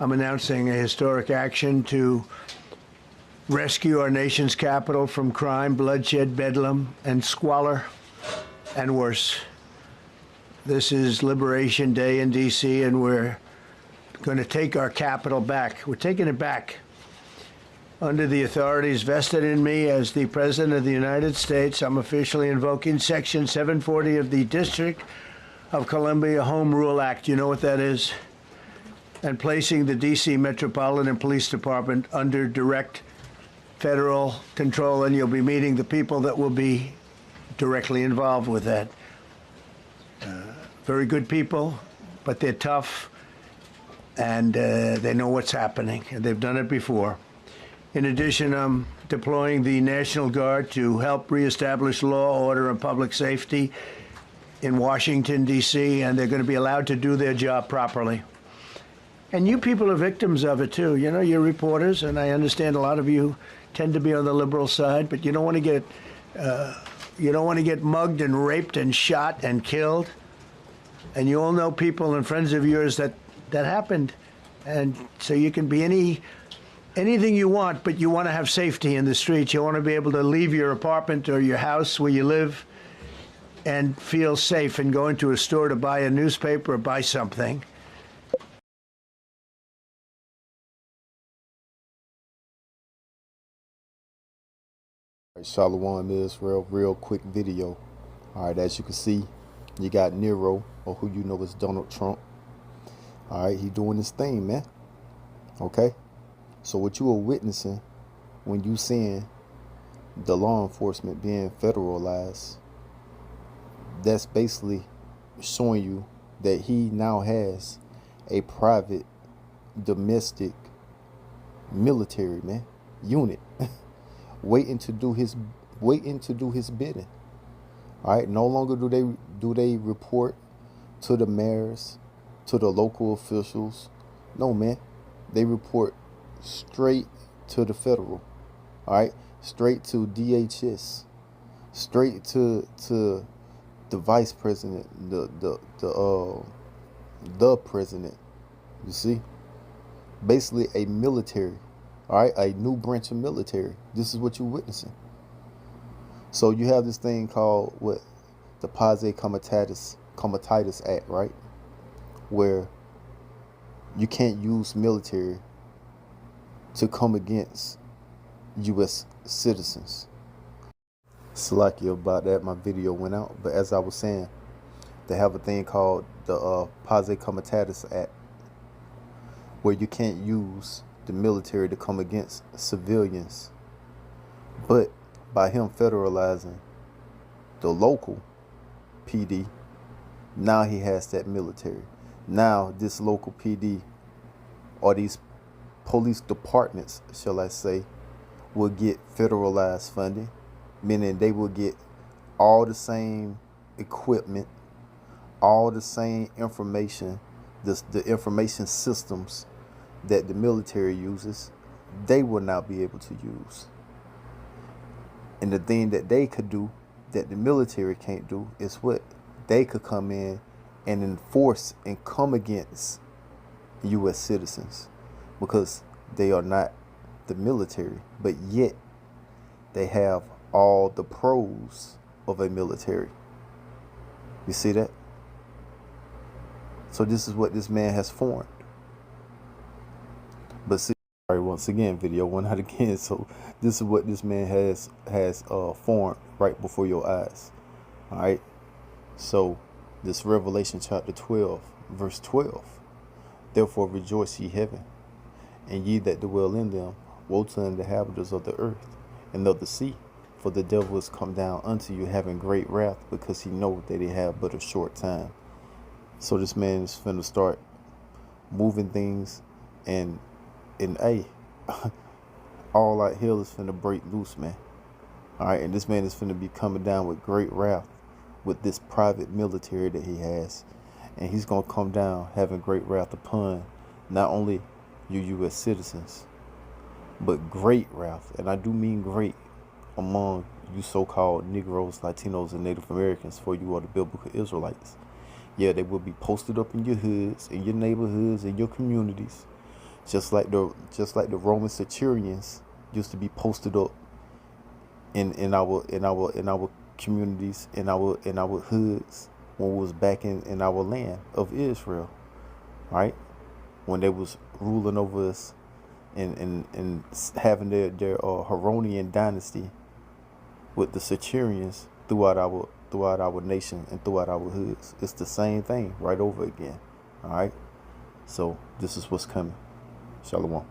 I'm announcing a historic action to rescue our nation's capital from crime, bloodshed, bedlam, and squalor, and worse. This is Liberation Day in D.C., and we're going to take our capital back. We're taking it back. Under the authorities vested in me as the President of the United States, I'm officially invoking Section 740 of the District of Columbia Home Rule Act. You know what that is? And placing the D.C. Metropolitan Police Department under direct federal control, and you'll be meeting the people that will be directly involved with that. Very good people, but they're tough, and they know what's happening, and they've done it before. In addition, I'm deploying the National Guard to help reestablish law, order, and public safety in Washington, D.C., and they're going to be allowed to do their job properly. And you people are victims of it, too. You know, you're reporters, and I understand a lot of you tend to be on the liberal side, but you don't want to get mugged and raped and shot and killed. And you all know people and friends of yours that happened. And so you can be anything you want, but you want to have safety in the streets. You want to be able to leave your apartment or your house where you live and feel safe and go into a store to buy a newspaper or buy something. Shalom Israel, real quick video. All right, as you can see, you got Nero, or who you know as Donald Trump. All right, he doing his thing, man. Okay, so what you are witnessing when you seeing the law enforcement being federalized, that's basically showing you that he now has a private domestic military, man, unit waiting to do his bidding. All right, no longer do they report to the mayors, to the local officials. No, man, they report straight to the federal. All right, straight to DHS, straight to the vice president, the president. You see, basically a military. All right, a new branch of military. This is what you're witnessing. So you have this thing called what, the Pase Comitatus Act, right? Where you can't use military to come against U.S. citizens. Slacky about that, my video went out. But as I was saying, they have a thing called the Pase Comitatus Act, where you can't use the military to come against civilians. But by him federalizing the local PD, now he has that military. Now this local PD, or these police departments, shall I say, will get federalized funding, meaning they will get all the same equipment, all the same information, the information systems that the military uses, they will not be able to use. And the thing that they could do that the military can't do is what? They could come in and enforce and come against U.S. citizens, because they are not the military, but yet they have all the pros of a military. You see that? So this is what this man has formed. But see, all right, once again, video went out again. So this is what this man has formed right before your eyes. All right. So this Revelation chapter 12, verse 12. Therefore rejoice ye heaven, and ye that dwell in them. Woe to the inhabitants of the earth and of the sea, for the devil is come down unto you having great wrath, because he knoweth that he have but a short time. So this man is finna start moving things, and all out hell is finna break loose, man. All right, and this man is finna be coming down with great wrath with this private military that he has, and he's gonna come down having great wrath upon not only you U.S. citizens, but great wrath, and I do mean great, among you so-called Negroes, Latinos, and Native Americans, for you are the biblical Israelites. Yeah, they will be posted up in your hoods, in your neighborhoods, in your communities, Just like the Roman centurions used to be posted up in our communities, in our hoods, when we was back in our land of Israel, right? When they was ruling over us and having their Heronian dynasty with the centurions throughout our nation and throughout our hoods. It's the same thing right over again. All right. So this is what's coming. Shalom.